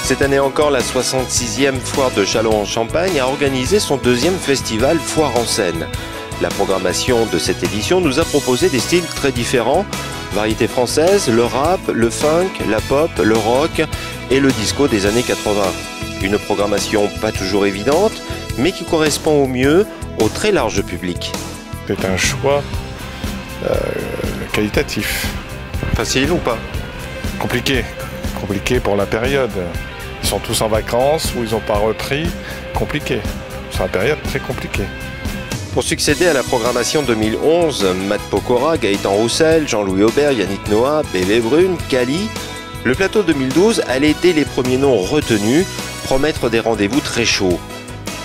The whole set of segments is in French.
Cette année encore, la 66e foire de Châlons-en-Champagne a organisé son deuxième festival Foire en scène. La programmation de cette édition nous a proposé des styles très différents. Variété française, le rap, le funk, la pop, le rock et le disco des années 80. Une programmation pas toujours évidente, mais qui correspond au mieux au très large public. C'est un choix qualitatif. Facile ou pas? Compliqué. Compliqué pour la période. Ils sont tous en vacances ou ils n'ont pas repris. Compliqué. C'est une période très compliquée. Pour succéder à la programmation 2011, Matt Pokora, Gaëtan Roussel, Jean-Louis Aubert, Yannick Noah, Bébé Brune, Kali, le plateau 2012 allait dès les premiers noms retenus promettre des rendez-vous très chauds.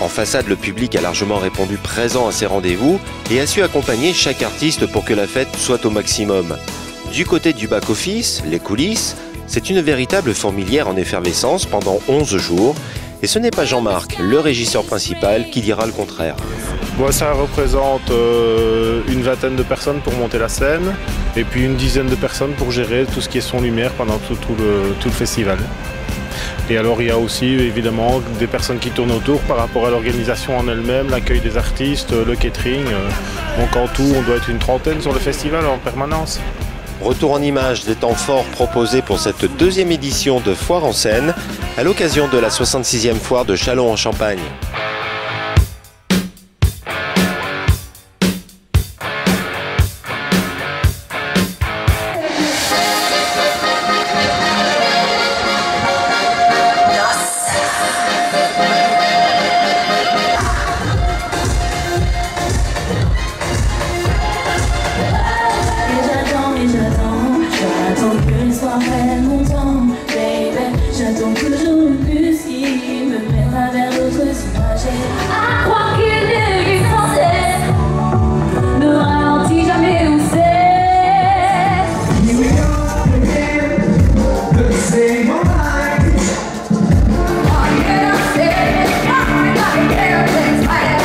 En façade, le public a largement répondu présent à ces rendez-vous et a su accompagner chaque artiste pour que la fête soit au maximum. Du côté du back-office, les coulisses, c'est une véritable fourmilière en effervescence pendant 11 jours. Et ce n'est pas Jean-Marc, le régisseur principal, qui dira le contraire. Bon, ça représente une vingtaine de personnes pour monter la scène et puis une dizaine de personnes pour gérer tout ce qui est son-lumière pendant tout le festival. Et alors il y a aussi évidemment des personnes qui tournent autour par rapport à l'organisation en elle-même, l'accueil des artistes, le catering. Donc en tout, on doit être une trentaine sur le festival en permanence. Retour en images des temps forts proposés pour cette deuxième édition de Foire en scène à l'occasion de la 66e foire de Châlons-en-Champagne. J'attends toujours le plus qui me mènera vers d'autres images. À croire qu'il est sans cesse, ne ralentit jamais où c'est. Here we are again, the same old night. Oh, yeah, I said, I gotta get things right.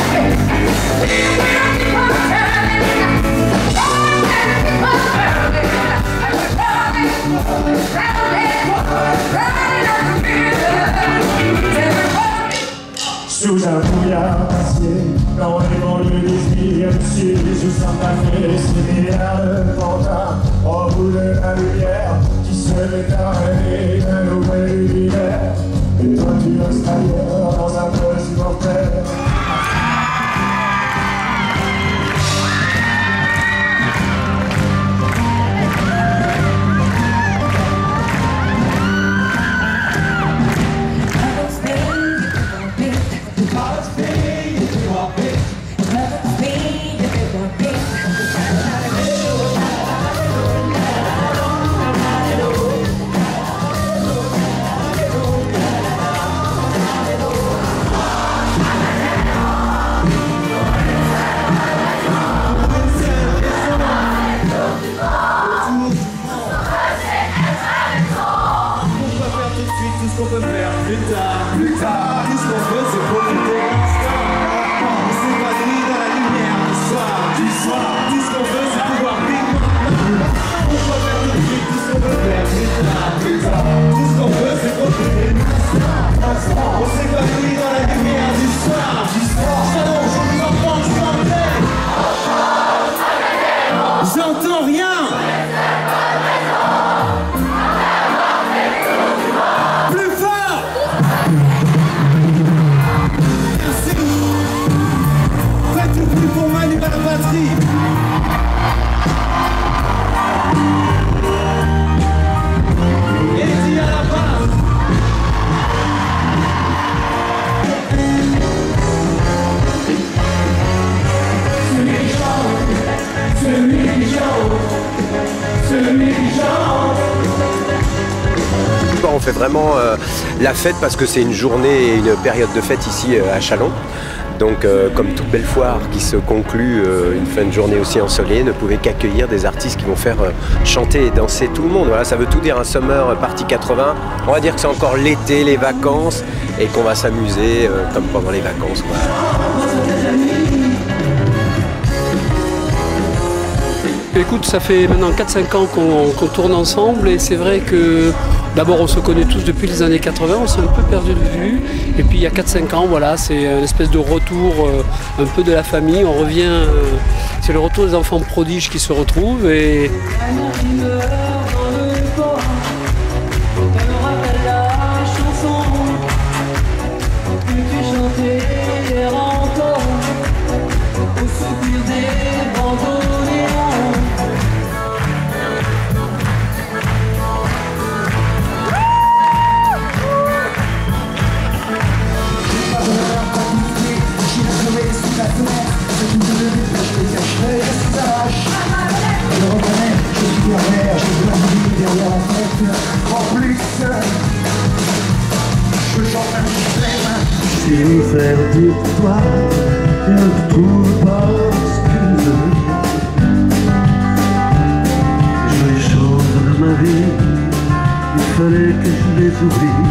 Sous un brouillard d'acier, dans les banlieues des îles du sud, sous un papier similaire de fantôme, au bout de la lumière, qui se met à rêver d'un nouvel univers. Et toi tu restes ailleurs, dans un petit mortel. Plus tard, tout ce qu'on veut c'est profiter de l'instant. On s'épanouit dans la lumière du soir. Tout ce qu'on veut c'est pouvoir vivre maintenant. On peut faire tout de suite tout ce qu'on veut faire. Plus tard, tout ce qu'on veut c'est profiter de l'instant. On s'épanouit dans la lumière du soir. Châlons, je vous entends chanter. J'entends rien. Pour Manu à la batterie. Eddie à la basse. Celui qui chante. On fait vraiment la fête parce que c'est une journée et une période de fête ici à Châlons. Donc comme toute belle foire qui se conclut une fin de journée aussi ensoleillée, ne pouvait qu'accueillir des artistes qui vont faire chanter et danser tout le monde. Voilà, ça veut tout dire, un Summer Party 80. On va dire que c'est encore l'été, les vacances, et qu'on va s'amuser comme pendant les vacances. Voilà. écoute, ça fait maintenant 4-5 ans qu'on tourne ensemble et c'est vrai que d'abord on se connaît tous depuis les années 80, on s'est un peu perdu de vue et puis il y a 4-5 ans, voilà, c'est une espèce de retour un peu de la famille, on revient, c'est le retour des enfants prodiges qui se retrouvent et... Si faire dites-toi, je ne trouve pas excuse. Les jolies choses de ma vie, il fallait que je les oublie.